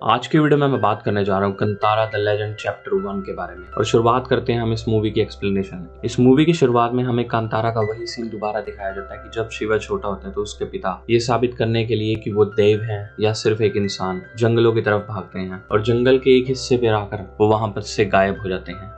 आज की वीडियो में मैं बात करने जा रहा हूँ कंतारा द लेजेंड चैप्टर 1 के बारे में। और शुरुआत करते हैं हम इस मूवी की एक्सप्लेनेशन। इस मूवी की शुरुआत में हमें कांतारा का वही सीन दोबारा दिखाया जाता है कि जब शिवा छोटा होता है तो उसके पिता ये साबित करने के लिए कि वो देव हैं या सिर्फ एक इंसान, जंगलों की तरफ भागते हैं और जंगल के एक हिस्से पे आकर वो वहां पर से गायब हो जाते हैं।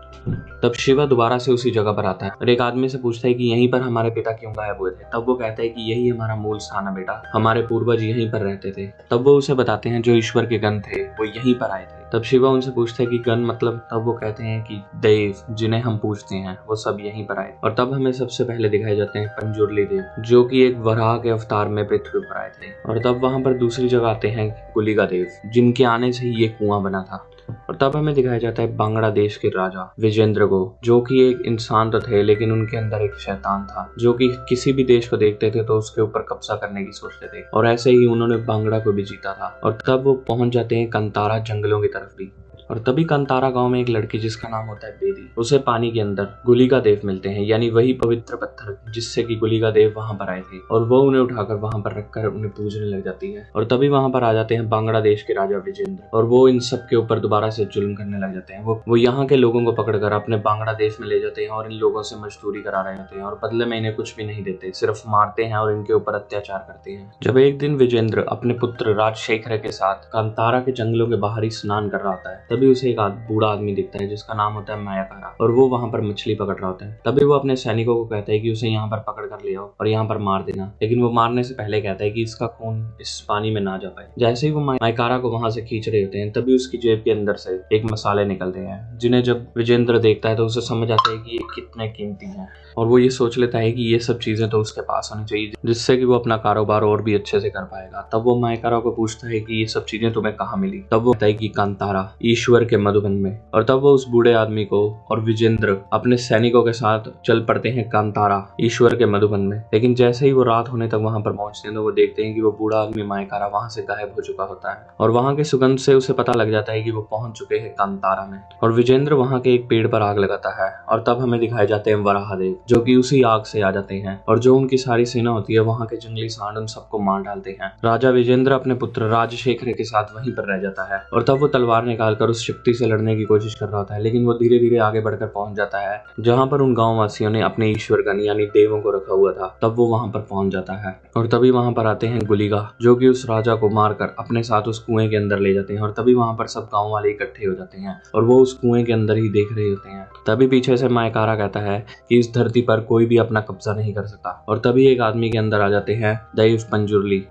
तब शिवा दोबारा से उसी जगह पर आता है और एक आदमी से पूछता है कि यहीं पर हमारे पिता क्यों गायब हुए थे। तब वो कहता है कि यही हमारा मूल स्थान है बेटा, हमारे पूर्वज यहीं पर रहते थे। तब वो उसे बताते हैं जो ईश्वर के गण थे वो यहीं पर आए थे। तब शिवा उनसे पूछता है कि गण मतलब? तब वो कहते हैं कि देव जिन्हें हम पूछते हैं वो सब यहीं पर आए। और तब हमें सबसे पहले दिखाए जाते हैं पंजुर्ली देव जो कि एक वराह के अवतार में पृथ्वी पर आए थे। और तब वहां पर दूसरी जगह आते हैं गुलिका देव जिनके आने से ही ये कुआं बना था। और तब हमें दिखाया जाता है बांग्लादेश के राजा विजेंद्र को, जो कि एक इंसान तो थे लेकिन उनके अंदर एक शैतान था जो कि किसी भी देश को देखते थे तो उसके ऊपर कब्जा करने की सोचते थे। और ऐसे ही उन्होंने बांग्ला को भी जीता था। और तब वो पहुंच जाते हैं कंतारा जंगलों की तरफ भी। और तभी कंतारा गांव में एक लड़की जिसका नाम होता है बेदी, उसे पानी के अंदर गुलिका देव मिलते हैं, यानी वही पवित्र पत्थर जिससे कि गुलिका देव वहां पर आए थे। और वो उन्हें उठाकर वहां पर रखकर उन्हें पूजने लग जाती है। और तभी वहां पर आ जाते हैं बांग्लादेश के राजा विजेंद्र और वो इन सब के ऊपर दोबारा से जुल्म करने लग जाते हैं। वो यहाँ के लोगों को पकड़कर अपने बांग्लादेश में ले जाते हैं और इन लोगों से मजदूरी करा रहे होते हैं और बदले में इन्हें कुछ भी नहीं देते, सिर्फ मारते हैं और इनके ऊपर अत्याचार करते हैं। जब एक दिन विजेंद्र अपने पुत्र राजशेखर के साथ कांतारा के जंगलों के बाहर ही स्नान कर रहा होता है, तभी उसे एक बूढ़ा आदमी दिखता है जिसका नाम होता है मायाकारा और वो वहां पर मछली पकड़ रहा होता है। तभी वो अपने सैनिकों को कहता है कि उसे यहाँ पर पकड़ कर ले आओ और यहाँ पर मार देना, लेकिन वो मारने से पहले कहता है कि इसका खून इस पानी में ना जा पाए। जैसे ही वो मायाकारा को वहां से खींच रहे होते हैं तभी उसकी जेब के अंदर से एक मसाले निकलते हैं, जिन्हें जब विजेंद्र देखता है तो उसे समझ आता है कि ये कितने कीमती हैं। और वो ये सोच लेता है कि ये सब चीजें तो उसके पास होनी चाहिए जिससे कि वो अपना कारोबार और भी अच्छे से कर पाएगा। तब वो मायाकारा को पूछता है कि ये सब चीजें तुम्हें कहाँ मिली। तब वो कहता है कि कांतारा ईश्वर के मधुबन में। और तब वो उस बूढ़े आदमी को और विजेंद्र अपने सैनिकों के साथ चल पड़ते हैं कांतारा ईश्वर के मधुबन में। लेकिन जैसे ही वो रात होने तक वहां पर पहुंचते हैं तो वो देखते हैं कि वो बूढ़ा आदमी मायाकारा वहां से गायब हो चुका होता है। और वहां के सुगंध से उसे पता लग जाता है कि वो पहुंच चुके हैं कांतारा में। और विजेंद्र वहां के एक पेड़ पर आग लगाता है और तब हमें दिखाए जाते हैं वराहदेव जो कि उसी आग से आ जाते हैं। और जो उनकी सारी सेना होती है वहां के जंगली सांड उन सबको मार डालते हैं। राजा विजेंद्र अपने पुत्र राजशेखर के साथ वहीं पर रह जाता है। और तब वो तलवार निकालकर उस शक्ति से लड़ने की कोशिश कर रहा होता है, लेकिन वो धीरे धीरे आगे बढ़कर पहुंच जाता है जहां पर उन गांव वासियों ने अपने ईश्वर गण यानी देवों को रखा हुआ था। तब वो वहां पर पहुंच जाता है और तभी वहां पर आते हैं गुलिका जो कि उस राजा को मारकर अपने साथ उस कुएं के अंदर ले जाते हैं। और तभी वहां पर सब गांव वाले इकट्ठे हो जाते हैं और वो उस कुएं के अंदर ही देख रहे होते हैं। तभी पीछे से मायाकारा कहता है कि इस धरती पर कोई भी अपना कब्जा नहीं कर सकता। और तभी एक आदमी के अंदर आ जाते हैं दैव पंजुर्ली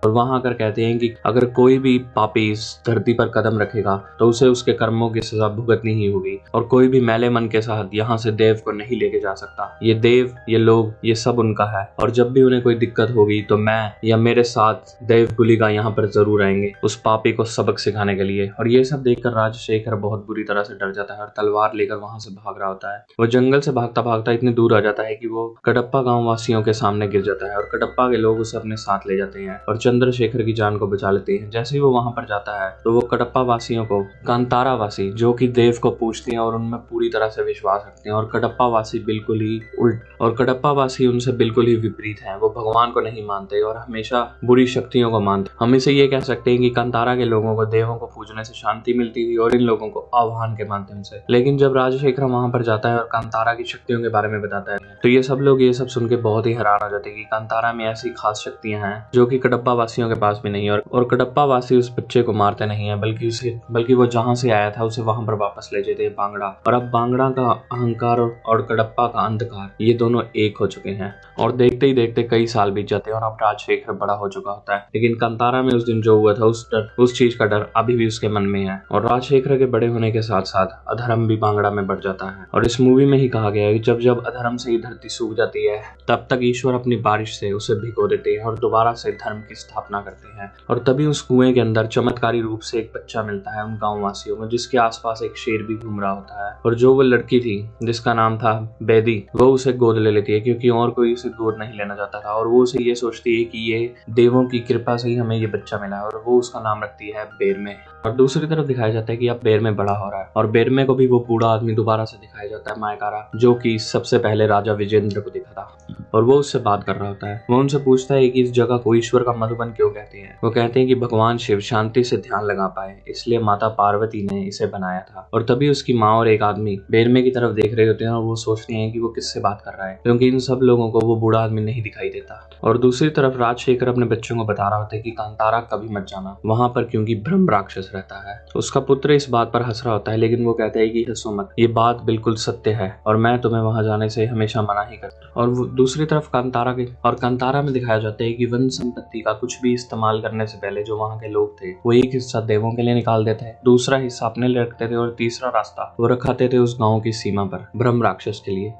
और वहां आकर कहते हैं कि अगर कोई भी पापी इस धरती पर कदम रखेगा तो उसे उसके कर्मों की सजा भुगतनी ही होगी और कोई भी मैले मन के साथ यहाँ से देव को नहीं लेके जा सकता। ये देव, ये लोग, ये सब उनका है और जब भी उन्हें कोई दिक्कत होगी तो मैं या मेरे साथ देव गुलिका यहाँ पर जरूर आएंगे उस पापी को सबक सिखाने के लिए। और ये सब देखकर राजशेखर बहुत बुरी तरह से डर जाता है और तलवार लेकर वहां से भाग रहा होता है। वो जंगल से भागता भागता इतनी दूर आ जाता है कि वो कडप्पा गाँव वासियों के सामने गिर जाता है और कडप्पा के लोग उसे अपने साथ ले जाते हैं और चंद्रशेखर की जान को बचा लेते हैं। जैसे ही वो वहां पर जाता है तो वो कडप्पा वासियों को कांतारा वासी जो कि देव को पूछते हैं और उनमें पूरी तरह से विश्वास रखते हैं। और कडप्पा वासी बिल्कुल ही उल्ट और कडप्पा वासी उनसे बिल्कुल ही विपरीत हैं। वो भगवान को नहीं मानते और हमेशा बुरी शक्तियों को मानते। हम इसे ये कह सकते हैं कि कांतारा के लोगों को देवों को पूजने से शांति मिलती थी और इन लोगों को आह्वान के माध्यम से। लेकिन जब राजशेखर वहां पर जाता है और कांतारा की शक्तियों के बारे में बताता है तो ये सब लोग ये सब सुन के बहुत ही हैरान हो जाते हैं कि कांतारा में ऐसी खास शक्तियां हैं जो कि कडप्पा वासियों के पास भी नहीं। और कडप्पा वासी उस बच्चे को मारते नहीं है बल्कि वो जहां से आया था उसे वहां पर वापस ले जाते हैं बांगड़ा। और अब बांगड़ा का अहंकार और कडप्पा का अंधकार ये दोनों एक हो चुके हैं। और देखते ही देखते कई साल बीत जाते हैं और अब राजशेखर बड़ा हो चुका होता है। लेकिन कांतारा में उस दिन जो हुआ था उस चीज का डर अभी भी उसके मन में है। और राजशेखर के बड़े होने के साथ साथ अधर्म भी बांगड़ा में बढ़ जाता है। और इस मूवी में ही कहा गया है कि जब जब अधर्म से ही धरती सूख जाती है तब तक ईश्वर अपनी बारिश से उसे भिगो देते हैं और दोबारा से धर्म की स्थापना करते हैं। और तभी उस कुएं के अंदर चमत्कारी रूप से एक बच्चा मिलता है उन गांव वासियों को, जिसके आसपास एक शेर भी घूम रहा होता है। और जो वो लड़की थी जिसका नाम था बेदी, वो उसे गोद ले लेती है क्योंकि और कोई उसे गोद नहीं लेना चाहता था। और वो उसे ये सोचती है कि ये देवों की कृपा से ही हमें ये बच्चा मिला है और वो उसका नाम रखती है बेरमे। और दूसरी तरफ दिखाया जाता है कि अब बेरमे बड़ा हो रहा है और बेरमे को भी वो बूढ़ा आदमी दोबारा से दिखाया जाता है मायाकारा, जो कि सबसे पहले राजा विजेंद्र को दिखा था। और वो उससे बात कर रहा होता है। वो उनसे पूछता है कि इस जगह को ईश्वर का मधुबन वन क्यों कहते हैं। वो कहते हैं कि भगवान शिव शांति से ध्यान लगा पाए, इसलिए माता पार्वती ने इसे बनाया था। और तभी उसकी माँ और एक आदमी बेरमे की तरफ देख रहे होते हैं और वो सोचते हैं कि वो किससे बात कर रहा है, क्योंकि इन सब लोगों को वो बूढ़ा आदमी नहीं दिखाई देता। और दूसरी तरफ राजशेखर अपने बच्चों को बता रहा होता है कि कांतारा कभी मत जाना वहां पर, क्योंकि ब्रह्म राक्षस रहता है। उसका पुत्र इस बात पर हंस रहा होता है, लेकिन वो कहता है कि हंसो मत, ये बात बिल्कुल सत्य है और मैं तुम्हें वहां जाने से हमेशा मना ही करता। और दूसरी तरफ कांतारा में दिखाया जाता है कि वन संपत्ति का कुछ भी इस्तेमाल करने से पहले जो वहां के लोग थे वो एक हिस्सा देवों के लिए निकाल देते हैं, दूसरा हिस्सा अपने लिए रखते थे और तीसरा रास्ता वो रखाते थे उस गांव की सीमा पर ब्रह्म राक्षस के लिए,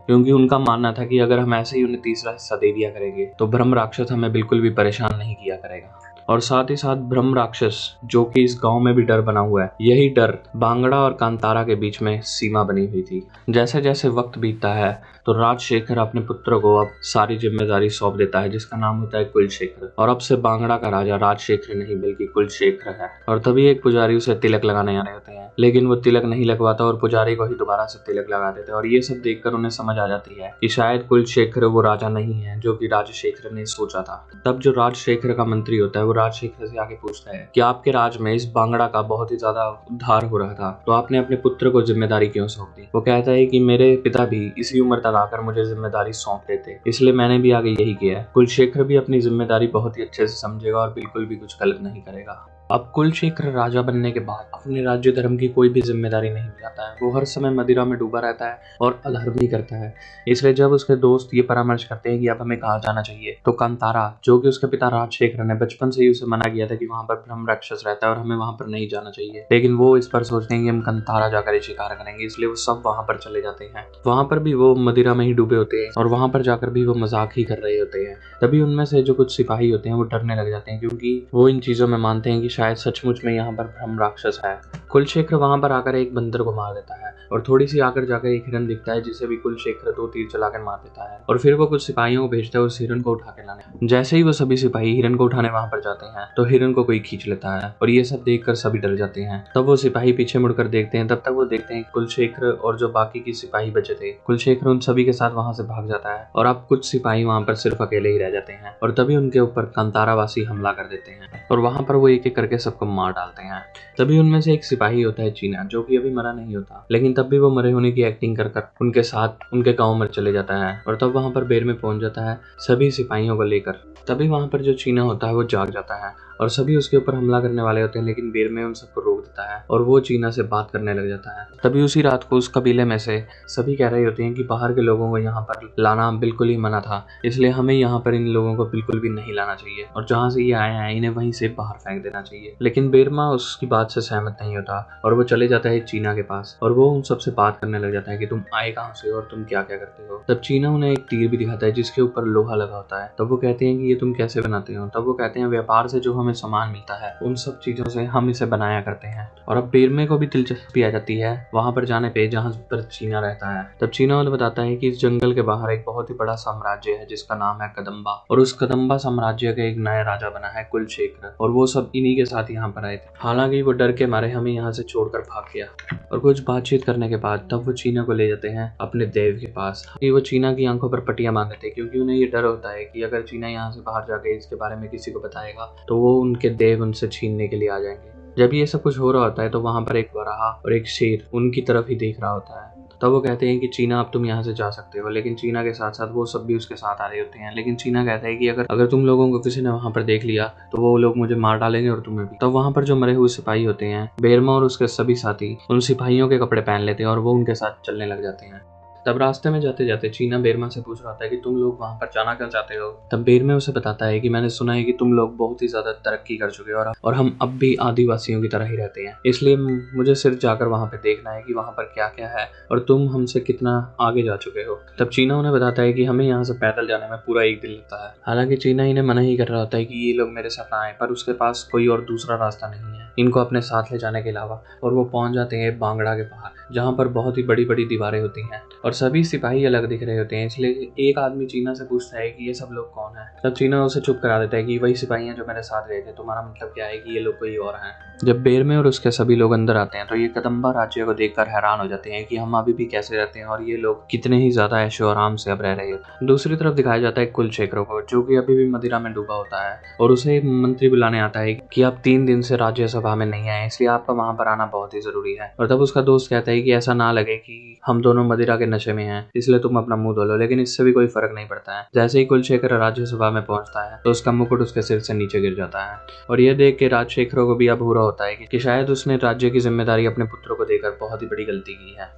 क्योंकि उनका मानना था कि अगर हम ऐसे ही उन्हें तीसरा हिस्सा दे दिया करेंगे तो ब्रह्म राक्षस हमें बिल्कुल भी परेशान नहीं किया करेगा। और साथ ही साथ ब्रह्म राक्षस जो कि इस गांव में भी डर बना हुआ है, यही डर बांगड़ा और कांतारा के बीच में सीमा बनी हुई थी। जैसे जैसे वक्त बीतता है तो राजशेखर अपने पुत्र को अब सारी जिम्मेदारी सौंप देता है, जिसका नाम होता है कुलशेखर। और अब से बांगड़ा का राजा राजशेखर नहीं बल्कि कुलशेखर है। और तभी एक पुजारी उसे तिलक लगाने आ रहे होते हैं, लेकिन वो तिलक नहीं लगवाता और पुजारी को ही दोबारा से तिलक लगा देते हैं। और ये सब देखकर उन्हें समझ आ जाती है कि शायद कुलशेखर वो राजा नहीं है जो कि राजशेखर ने सोचा था। तब जो राजशेखर का मंत्री होता है वो राजशेखर से आके पूछता है कि आपके राज में इस बांगड़ा का बहुत ही ज्यादा उद्धार हो रहा था, तो आपने अपने पुत्र को जिम्मेदारी क्यों सौंप दी। वो कहता है कि मेरे पिता भी इसी उम्र तक आकर मुझे जिम्मेदारी सौंप देते, इसलिए मैंने भी आगे यही किया है। कुलशेखर भी अपनी जिम्मेदारी बहुत ही अच्छे से समझेगा और बिल्कुल भी कुछ गलत नहीं करेगा। अब कुलशेखर राजा बनने के बाद अपने राज्य धर्म की कोई भी जिम्मेदारी नहीं उठाता है। वो हर समय मदिरा में डूबा रहता है और अधर्म भी करता है। इसलिए जब उसके दोस्त ये परामर्श करते हैं कि अब हमें कहाँ जाना चाहिए, तो कांतारा जो कि उसके पिता राजशेखर ने बचपन से ही उसे मना किया था कि वहां पर ब्रह्म राक्षस रहता है और हमें वहां पर नहीं जाना चाहिए, लेकिन वो इस पर सोचते हैं कि हम कांतारा जाकर ही शिकार करेंगे, इसलिए वो सब वहां पर चले जाते हैं। वहां पर भी वो मदिरा में ही डूबे होते हैं और वहां पर जाकर भी वो मजाक ही कर रहे होते हैं। तभी उनमें से जो कुछ सिपाही होते हैं वो डरने लग जाते हैं, क्योंकि वो इन चीजों में मानते हैं कि शायद सचमुच में यहाँ पर ब्रह्म राक्षस है। कुलशेखर वहां पर आकर एक बंदर को मार देता है और थोड़ी सी आकर जाकर एक हिरन दिखता है, जिसे भी कुलशेखर 2 तीर चलाकर मार देता है। और फिर वो कुछ सिपाहियों को भेजता है उस हिरन को उठा के लाने। जैसे ही वो सभी सिपाही हिरन को उठाने वहां पर जाते हैं तो हिरन को कोई खींच लेता है और ये सब देखकर सभी डर जाते हैं। तब वो सिपाही पीछे मुड़कर देखते हैं, तब तक वो देखते हैं कुलशेखर और जो बाकी की सिपाही बचे थे, कुलशेखर उन सभी के साथ वहां से भाग जाता है और अब कुछ सिपाही वहां पर सिर्फ अकेले ही रह जाते हैं। और तभी उनके ऊपर कांतारावासी हमला कर देते हैं और वहां पर वो एक एक करके सबको मार डालते हैं। तभी उनमें से एक सिपाही होता है चीना, जो कि अभी मरा नहीं होता, लेकिन तब भी वो मरे होने की एक्टिंग कर उनके साथ उनके गांव में चले जाता है और तब वहां पर बेर में पहुंच जाता है सभी सिपाहियों को लेकर। तभी वहां पर जो चीना होता है वो जाग जाता है और सभी उसके ऊपर हमला करने वाले होते हैं, लेकिन बेर में उन सबको रोक देता है और वो चीना से बात करने लग जाता है। तभी उसी रात को उस कबीले में से सभी कह रहे होते हैं कि बाहर के लोगों को यहाँ पर लाना बिल्कुल ही मना था, इसलिए हमें यहाँ पर इन लोगों को बिल्कुल भी नहीं लाना चाहिए और जहाँ से ये आए हैं इन्हें वहीं से बाहर फेंक देना चाहिए। लेकिन बेरमा उसकी बात से सहमत नहीं होता और वो चले जाता है चीना के पास और वो उन सबसे बात करने लग जाता है कि तुम आए कहाँ से और तुम क्या क्या करते हो। तब चीना उन्हें एक तीर भी दिखाता है जिसके ऊपर लोहा लगा होता है। तब वो कहते हैं कि ये तुम कैसे बनाते हो। तब वो कहते हैं व्यापार से जो हमें सामान मिलता है उन सब चीजों से हम इसे बनाया करते हैं। और अब बेरमे को भी दिलचस्पी आ जाती है वहां पर जाने पे जहां पर चीना रहता है। तब चीना उन्हें बताता है कि इस जंगल के बाहर एक बहुत ही बड़ा साम्राज्य है जिसका नाम है कदम्बा, और उस कदम्बा साम्राज्य का एक नया राजा बना है कुलशेखर और वो सब इन्हीं के साथ यहाँ पर आए थे। हालांकि वो डर के मारे हमें यहाँ से छोड़कर भाग गया। और कुछ बातचीत करने के बाद तब वो चीना को ले जाते हैं अपने देव के पास। वो चीना की आंखों पर पट्टियां बांध देते हैं क्योंकि उन्हें ये डर होता है कि अगर चीना यहाँ से बाहर जाके इसके बारे में किसी को बताएगा तो वो उनके देव उनसे छीनने के लिए आ जाएंगे। जब ये सब कुछ हो रहा होता है तो वहां पर एक वराह और एक शेर उनकी तरफ ही देख रहा होता है। तब वो कहते हैं कि चीना अब तुम यहाँ से जा सकते हो, लेकिन चीना के साथ साथ वो सब भी उसके साथ आ रहे होते हैं। लेकिन चीना कहता है कि अगर तुम लोगों को किसी ने वहां पर देख लिया तो वो लोग मुझे मार डालेंगे और तुम्हें भी। तब वहां पर जो मरे हुए सिपाही होते हैं, बेरमा और उसके सभी साथी उन सिपाहियों के कपड़े पहन लेते हैं और वो उनके साथ चलने लग जाते हैं। तब रास्ते में जाते जाते चीना बेरमा से पूछ रहा था कि तुम लोग वहां पर जाना क्यों चाहते हो। तब बेरमे उसे बताता है कि मैंने सुना है कि तुम लोग बहुत ही ज्यादा तरक्की कर चुके हो और हम अब भी आदिवासियों की तरह ही रहते हैं, इसलिए मुझे सिर्फ जाकर वहां पर देखना है कि वहां पर क्या क्या है और तुम हमसे कितना आगे जा चुके हो। तब चीना उन्हें बताता है कि हमें यहाँ से पैदल जाने में पूरा 1 दिन लगता है। हालांकि चीना इन्हें मना ही कर रहा होता है कि ये लोग मेरे साथ आए, पर उसके पास कोई और दूसरा रास्ता नहीं है। इनको अपने साथ ले जाने के अलावा, और वो पहुंच जाते हैं बांगड़ा के बाहर, जहाँ पर बहुत ही बड़ी बड़ी दीवारें होती हैं और सभी सिपाही अलग दिख रहे होते हैं। इसलिए एक आदमी चीना से पूछता है कि ये सब लोग कौन है। तब चीना उसे चुप करा देता है कि वही सिपाही हैं जो मेरे साथ गए थे, तुम्हारा मतलब क्या है कि ये लोग कोई और हैं। जब बेरमे और उसके सभी लोग अंदर आते हैं तो ये कदम्बा राज्य को देखकर हैरान हो जाते हैं कि हम अभी भी कैसे रहते हैं और ये लोग कितने ही ज्यादा ऐशो आराम से अब रह रहे हैं। दूसरी तरफ दिखाया जाता है कुलशेखर को, जो कि अभी भी मदिरा में डूबा होता है, और उसे एक मंत्री बुलाने आता है कि आप 3 दिन से राज्यसभा में नहीं आए, इसलिए आपका वहां पर आना बहुत ही जरूरी है। और तब उसका दोस्त कहता है कि ऐसा ना लगे कि हम दोनों मदिरा के नशे में हैं, इसलिए तुम अपना मुंह धो लो, लेकिन इससे भी कोई फर्क नहीं पड़ता है। जैसे ही कुलशेखर राज्यसभा में पहुंचता है तो उसका मुकुट उसके सिर से नीचे गिर जाता है, और यह देख के राजशेखर को भी अब बुरा होता है कि शायद उसने राज्य की जिम्मेदारी अपने पुत्र को देकर बहुत ही बड़ी गलती की है।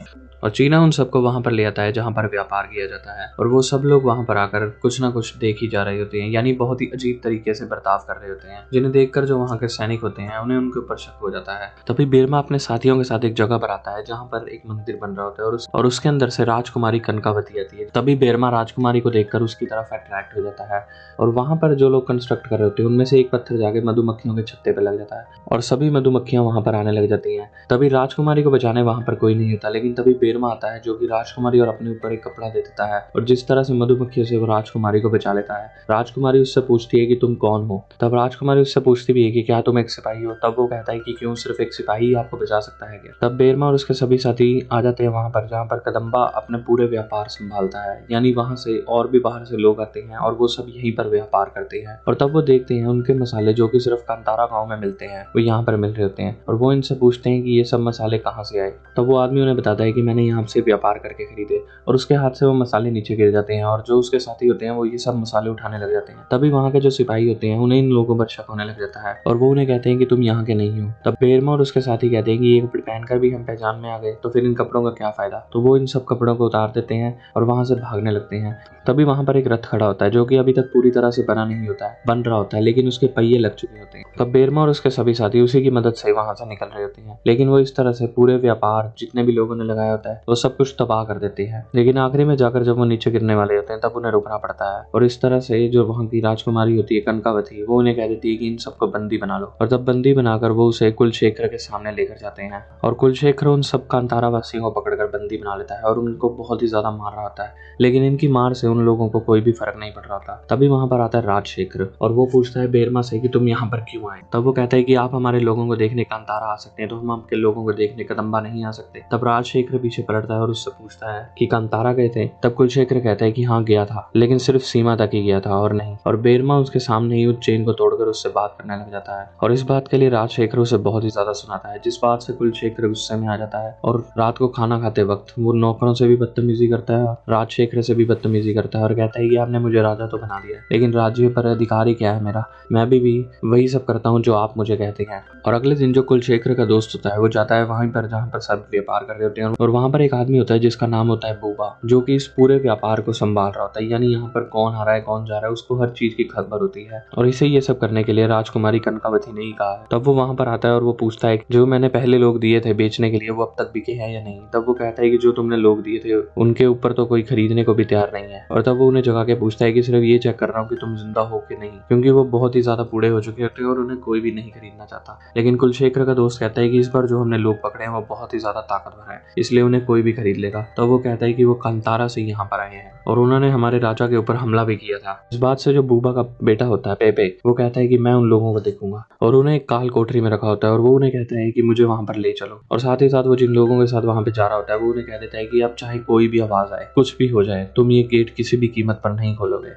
और चीना उन सबको वहां पर ले आता है जहां पर व्यापार किया जाता है, और वो सब लोग वहां पर आकर कुछ ना कुछ देख ही जा रहे होते हैं, यानी बहुत ही अजीब तरीके से बर्ताव कर रहे होते हैं, जिन्हें देखकर जो वहां के सैनिक होते हैं उन्हें उनके ऊपर शक हो जाता है। तभी बेरमा अपने साथियों के साथ एक जगह पर आता है जहाँ पर एक मंदिर बन रहा होता है, और उसके अंदर से राजकुमारी कनकावती आती है। तभी बेरमा राजकुमारी को देखकर उसकी तरफ अट्रैक्ट हो जाता है, और वहां पर जो लोग कंस्ट्रक्ट कर रहे होते हैं उनमें से एक पत्थर जाके मधुमक्खियों के छत्ते पर लग जाता है, और सभी मधुमक्खियां वहां पर आने लग जाती हैं। तभी राजकुमारी को बचाने वहां पर कोई नहीं होता, लेकिन तभी बेरमा आता है जो कि राजकुमारी और अपने ऊपर एक कपड़ा दे देता है, और जिस तरह से मधुमक्खियों से वो राजकुमारी को बचा लेता है। राजकुमारी उससे पूछती है कि तुम कौन हो। तब राजकुमारी उससे पूछती भी है कि क्या तुम एक सिपाही हो। तब वो कहता है कि क्यों, सिर्फ एक सिपाही ही आपको बचा सकता है क्या। तब बेरमा और उसके सभी साथी आ जाते हैं वहां पर जहाँ पर कदम्बा अपने पूरे व्यापार संभालता है, यानी वहां से और भी बाहर से लोग आते हैं और वो सब यहीं पर व्यापार करते हैं। और तब वो देखते हैं उनके मसाले जो कि सिर्फ कांतारा गांव में मिलते हैं वो यहाँ पर मिल रहे होते हैं, और वो इनसे पूछते हैं कि ये सब मसाले कहाँ से आए। तब वो आदमी उन्हें बताता है कि मैंने यहाँ से व्यापार करके खरीदे, और उसके हाथ से वो मसाले नीचे गिर जाते हैं, और जो उसके साथी होते हैं वो ये सब मसाले उठाने लग जाते हैं। तभी वहाँ के जो सिपाही होते हैं उन्हें इन लोगों पर शक होने लग जाता है, और वो उन्हें कहते हैं कि तुम यहाँ के नहीं हो। तब बेरमा और उसके साथी कहते हैं कि ये कपड़े पहनकर भी हम पहचान में आ गए, तो फिर इन कपड़ों का क्या फायदा। तो वो इन सब कपड़ों को उतार देते हैं और वहां से भागने लगते हैं। तभी वहां पर एक रथ खड़ा होता है जो कि अभी तक पूरी तरह से बना नहीं होता है, बन रहा होता है, लेकिन उसके पहिए लग चुके होते हैं। तब बेरमा और उसके सभी साथी उसी की मदद से वहां से निकल रहे होते हैं, लेकिन वो इस तरह से पूरे व्यापार जितने भी लोगों ने लगाया होता है वो सब कुछ तबाह कर देती है। लेकिन आखिरी में जाकर जब वो नीचे गिरने वाले होते हैं तब उन्हें रुकना पड़ता है, और इस तरह से जो वहाँ की राजकुमारी होती है कनकावती, वो उन्हें कह देती है कि इन सबको बंदी बना लो। और तब बंदी बनाकर वो उसे कुलशेखर के सामने लेकर जाते हैं, और कुलशेखर उन सब कांतारा वासियों को पकड़कर बंदी बना लेता है और उनको बहुत ही ज्यादा मार रहा होता है, लेकिन इनकी मार से उन लोगों को कोई भी फर्क नहीं पड़ रहा था। तभी वहां पर आता है राजशेखर, और वो पूछता है बेरमा से कि तुम यहाँ पर क्यों आए। तब वो कहता है कि आप हमारे लोगों को देखने कांतारा आ सकते हैं, तो हम आपके लोगों को देखने कदम्बा नहीं आ सकते। तब राजशेखर पीछे पलटता है और उससे पूछता है कि कांतारा गए थे। तब कुलशेखर कहता है कि हाँ गया था, लेकिन सिर्फ सीमा तक ही गया था और नहीं। और बेरमा उसके सामने ही उस चेन को तोड़कर उससे बात करने लग जाता है, और इस बात के लिए राजशेखर उसे बहुत ही ज्यादा सुनाता है, जिस बात से कुलशेखर गुस्से में आ जाता है, और रात को खाना खाते वक्त वो नौकरों से भी बदतमीजी करता है, राजशेखर से भी बदतमीजी करता है, और कहता है कि आपने मुझे राजा तो बना दिया, लेकिन राज्य पर अधिकारी क्या है मेरा, मैं भी वही सब करता हूँ जो आप मुझे कहते हैं। और अगले दिन जो कुलशेखर का दोस्त होता है वो जाता है वहीं पर जहाँ पर सब व्यापार कर रहे होते हैं, और वहाँ पर एक आदमी होता है जिसका नाम होता है बूबा, जो कि इस पूरे व्यापार को संभाल रहा होता है, यानी यहाँ पर कौन आ रहा है कौन जा रहा है उसको हर चीज की खबर होती है, और इसे ये सब करने के लिए राजकुमारी कनकावती ने ही कहा है। तब वो वहाँ पर आता है और वो पूछता है जो मैंने पहले लोग दिए थे बेचने के लिए वो अब तक बिके हैं या नहीं। तब वो कहता है कि जो तुमने लोग दिए थे उनके ऊपर तो कोई खरीदने को भी तैयार नहीं है। और तब वो उन्हें जगा के पूछता है कि सिर्फ ये चेक कर रहा हूँ कि तुम जिंदा हो कि नहीं, क्योंकि वो बहुत ही ज्यादा बूढ़े हो चुके होते हैं और उन्हें कोई भी नहीं खरीदना चाहता। लेकिन कुलशेखर का दोस्त कहता है कि इस बार जो हमने लोग पकड़े हैं वो बहुत ही ज्यादा ताकतवर है, इसलिए उन्हें कोई भी खरीद लेगा। तब वो कहता है कि वो कांतारा से यहाँ पर आए हैं और उन्होंने हमारे राजा के ऊपर हमला भी किया था। इस बात से जो बूबा का बेटा होता है पेपे, वो कहता है कि मैं उन लोगों को देखूंगा, और उन्हें एक काल कोठरी में रखा होता है, और वो उन्हें कहता है कि मुझे वहां पर ले चलो। और साथ ही साथ वो जिन लोगों के साथ वहां पे जा रहा होता है वो उन्हें कह देता है कि अब चाहे कोई भी आवाज आए, कुछ भी हो जाए, तुम ये गेट किसी भी कीमत पर नहीं खोलोगे।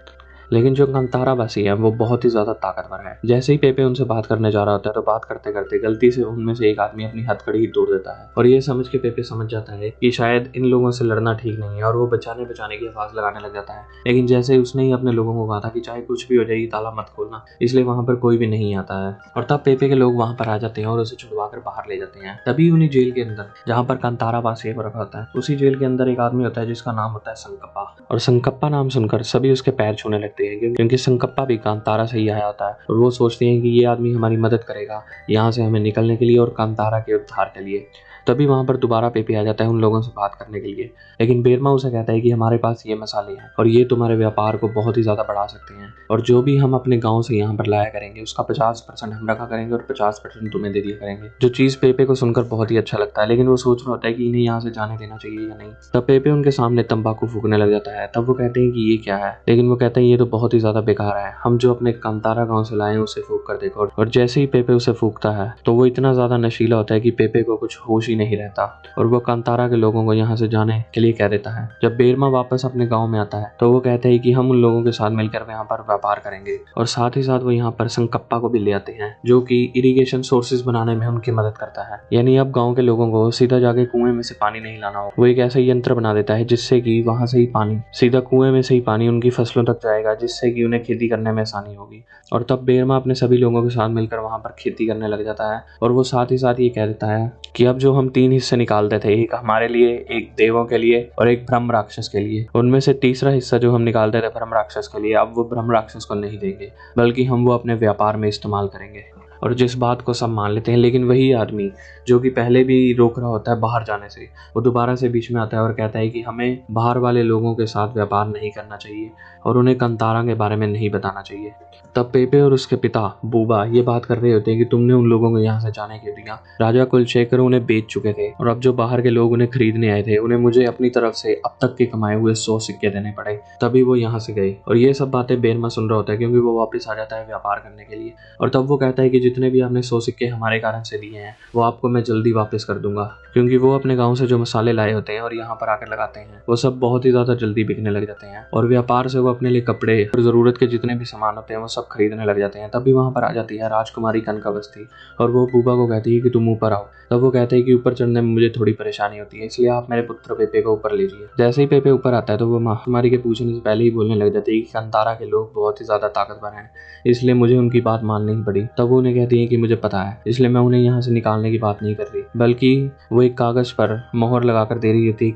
लेकिन जो कांतारा वासी है वो बहुत ही ज्यादा ताकतवर है। जैसे ही पेपे उनसे बात करने जा रहा होता है तो बात करते करते गलती से उनमें से एक आदमी अपनी हथकड़ी ही तोड़ देता है, और ये समझ के पेपे समझ जाता है कि शायद इन लोगों से लड़ना ठीक नहीं है, और वो बचाने की आवाज लगाने लग जाता है। लेकिन जैसे ही उसने ही अपने लोगों को कहा था कि चाहे कुछ भी हो जाए ताला मत खोलना, इसलिए वहां पर कोई भी नहीं आता है। और तब पेपे के लोग वहां पर आ जाते हैं और उसे छुड़वा कर बाहर ले जाते हैं। तभी उन्हीं जेल के अंदर जहाँ पर कांतारा वासी को रखा होता है, उसी जेल के अंदर एक आदमी होता है जिसका नाम होता है संकप्पा, और संकप्पा नाम सुनकर सभी उसके पैर छूने लगते करते हैं क्योंकि संकप्पा भी कांतारा से ही आया होता है और वो सोचते हैं कि ये आदमी हमारी मदद करेगा यहाँ से हमें निकलने के लिए और कांतारा के उद्धार के लिए। तभी वहाँ पर दोबारा पेपे आ जाता है उन लोगों से बात करने के लिए, लेकिन बेरमा उसे कहता है कि हमारे पास ये मसाले हैं और ये तुम्हारे व्यापार को बहुत ही ज़्यादा बढ़ा सकते हैं और जो भी हम अपने गांव से यहाँ पर लाया करेंगे उसका 50% हम रखा करेंगे और 50% तुम्हें दे दिया करेंगे। जो चीज़ पेपे को सुनकर बहुत ही अच्छा लगता है, लेकिन वो सोच रहा होता है कि इन्हें यहाँ से जाने देना चाहिए या नहीं। तब पेपे उनके सामने तंबाकू फूकने लग जाता है। तब वो कहते हैं कि ये क्या है, लेकिन वो कहते हैं ये तो बहुत ही ज़्यादा बेकार है, हम जो अपने कांतारा गाँव से लाए उसे फूक कर देखो। और जैसे ही पेपे उसे फूकता है तो वो इतना ज़्यादा नशीला होता है कि पेपे को कुछ होश ही नहीं रहता और वो कांतारा के लोगों को यहाँ से जाने के लिए कह देता है। जब बेरमा वापस अपने गांव में आता है तो वो कहते हैं कि हम उन लोगों के साथ मिलकर यहाँ पर व्यापार करेंगे और साथ ही साथ वो यहाँ पर संकप्पा को भी ले आते हैं जो कि इरिगेशन सोर्सेज बनाने में उनकी मदद करता है। यानी अब गाँव के लोगों को सीधा जाके कुएं में से पानी नहीं लाना हो, वो एक ऐसा यंत्र बना देता है जिससे कि वहां से ही पानी सीधा कुएं में से ही पानी उनकी फसलों तक जाएगा, जिससे कि उन्हें खेती करने में आसानी होगी। और तब बेरमा अपने सभी लोगों के साथ मिलकर वहां पर खेती करने लग जाता है और वो साथ ही साथ ये कह देता है कि अब जो हम 3 हिस्से निकालते थे, एक हमारे लिए, एक देवों के लिए और एक ब्रह्म राक्षस के लिए, उनमें से तीसरा हिस्सा जो हम निकालते थे ब्रह्म राक्षस के लिए, अब वो ब्रह्म राक्षस को नहीं देंगे बल्कि हम वो अपने व्यापार में इस्तेमाल करेंगे। और जिस बात को सब मान लेते हैं, लेकिन वही आदमी जो कि पहले भी रोक रहा होता है बाहर जाने से, वो दोबारा से बीच में आता है और कहता है कि हमें बाहर वाले लोगों के साथ व्यापार नहीं करना चाहिए और उन्हें कांतारा के बारे में नहीं बताना चाहिए। तब पेपे और उसके पिता बूबा ये बात कर रहे होते हैं कि तुमने उन लोगों को यहाँ से जाने के दिया, राजा कुलशेखर उन्हें बेच चुके थे और अब जो बाहर के लोग उन्हें खरीदने आए थे उन्हें मुझे अपनी तरफ से अब तक के कमाए हुए 100 सिक्के देने पड़े, तभी वो यहाँ से गए। और ये सब बातें बेरमा सुन रहा होता है क्योंकि वो वापस आ जाता है व्यापार करने के लिए। और तब वो कहता है कि जितने भी आपने 100 सिक्के हमारे कारण से लिए हैं वो आपको मैं जल्दी वापस कर दूंगा, क्योंकि वो अपने गाँव से जो मसाले लाए होते हैं और यहाँ पर आकर लगाते हैं वो सब बहुत ही ज्यादा जल्दी बिकने लग जाते हैं और व्यापार से वो अपने लिए कपड़े और जरूरत के जितने भी सामान होते हैं वो सब खरीदने लग जाते हैं। तभी वहां पर आ जाती है राजकुमारी कनकावस्ती और वो बूबा को कहती है कि तुम ऊपर आओ। तब वो कहते हैं कि ऊपर चढ़ने में मुझे थोड़ी परेशानी होती है, इसलिए आप मेरे पुत्र पेपे को ऊपर लीजिए। जैसे ही पेपे ऊपर आता है तो वो महामारी के पूछने से पहले ही बोलने लग जाती है कि कांतारा के लोग बहुत ही ज्यादा ताकतवर हैं, इसलिए मुझे उनकी बात माननी ही पड़ी। तब वो उन्हें कहती है कि मुझे पता है, इसलिए मैं उन्हें यहाँ से निकालने की बात नहीं कर रही, बल्कि वो एक कागज पर मोहर लगाकर दे रही होती है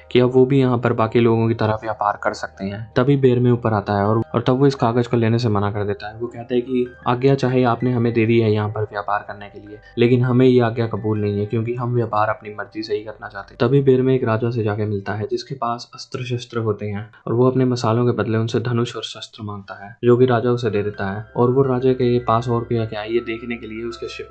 कि अब वो भी यहाँ पर बाकी लोगों की तरह व्यापार कर सकते हैं। तभी बेर में ऊपर आता है और तब वो इस कागज को लेने से मना कर देता है। वो कहता है कि आज्ञा चाहे आपने हमें दे दी है यहाँ पर व्यापार करने के लिए, लेकिन हमें ये आज्ञा कबूल नहीं है क्योंकि हम व्यापार अपनी मर्जी से ही करना चाहते हैं। तभी बेर में एक राजा से जाके मिलता है जिसके पास अस्त्र शस्त्र होते हैं और वो अपने मसालों के बदले उनसे धनुष और शस्त्र मांगता है, जो कि राजा उसे दे देता है। और वो राजा के पास और क्या है ये देखने के लिए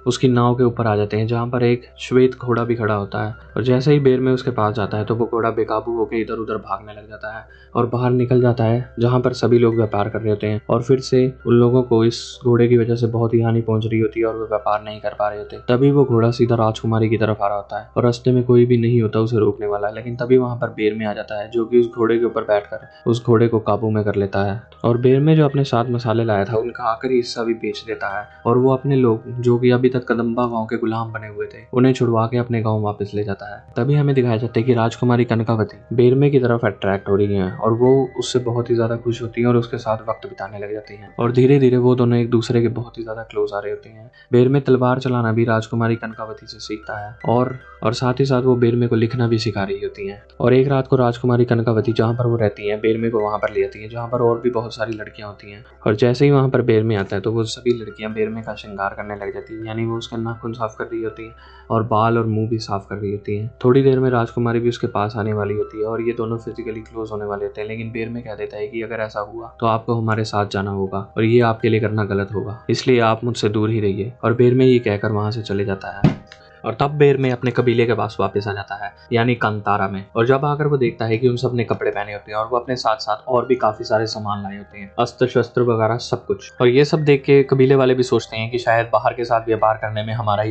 उसकी नाव के ऊपर आ जाते हैं, जहाँ पर एक श्वेत घोड़ा भी खड़ा होता है। और जैसे ही बेर में उसके पास जाता है तो वो घोड़ा बेकाबू होकर इधर उधर भागने लग जाता है और बाहर निकल जाता है जहाँ पर सभी लोग व्यापार कर रहे होते हैं। और फिर से उन लोगों को इस घोड़े की वजह से बहुत ही हानि पहुंच रही होती है और वो व्यापार नहीं कर पा रहे होते। तभी वो घोड़ा सीधा राजकुमारी की तरफ आ रहा होता है और रास्ते में कोई भी नहीं होता उसे रोकने वाला, लेकिन तभी वहां पर बेर में आ जाता है जो कि उस घोड़े के ऊपर बैठकर उस घोड़े को काबू में कर लेता है। और बेर में जो अपने साथ मसाले लाया था उनका आखिरी हिस्सा भी बेच देता है और वो अपने लोग जो कि अभी तक कदम्बा गांव के गुलाम बने हुए थे उन्हें छुड़वा के अपने गांव वापस ले जाता है। तभी हमें दिखाया जाता है कि राजकुमारी कनकावती बेरमे की तरफ अट्रैक्ट हो रही है और वो उससे बहुत ही ज्यादा खुश होती है और उसके साथ वक्त बिताने लग जाती हैं और धीरे धीरे वो दोनों एक दूसरे के बहुत ही ज्यादा क्लोज आ रहे होते हैं। बेरमे तलवार चलाना भी राजकुमारी कनकावती से सीखता है और साथ ही साथ वो बेरमे को लिखना भी सिखा रही होती हैं। और एक रात को राजकुमारी कनकावती जहाँ पर वो रहती हैं बेरमे को वहाँ पर ले आती है जहाँ पर और भी बहुत सारी लड़कियां होती हैं। और जैसे ही वहाँ पर बेरमे आता है तो वो सभी लड़कियां बेरमे का श्रृंगार करने लग जाती हैं, यानी वो उसका नाखून साफ कर रही होती है और बाल और मुंह भी साफ कर रही होती हैं। थोड़ी देर में राजकुमारी भी उसके पास आने वाली होती है और ये दोनों फिजिकली क्लोज होने वाले होते हैं, लेकिन बेरमे कह देता है कि अगर ऐसा हुआ तो आपको हमारे साथ जाना होगा और ये आपके लिए करना गलत होगा, इसलिए आप मुझसे दूर ही रहिए। और बेरमे ये कहकर वहां से चले जाता है। और तब बेर में अपने कबीले के पास वापस आ जाता है, यानी कांतारा में। और जब आकर वो देखता है कि उन सब ने कपड़े पहने होते हैं और वो अपने साथ साथ और भी काफी सारे सामान लाए होते हैं, अस्त्र शस्त्र वगैरह सब कुछ। और ये सब देख के कबीले वाले भी सोचते हैं कि शायद बाहर के साथ व्यापार करने में हमारा ही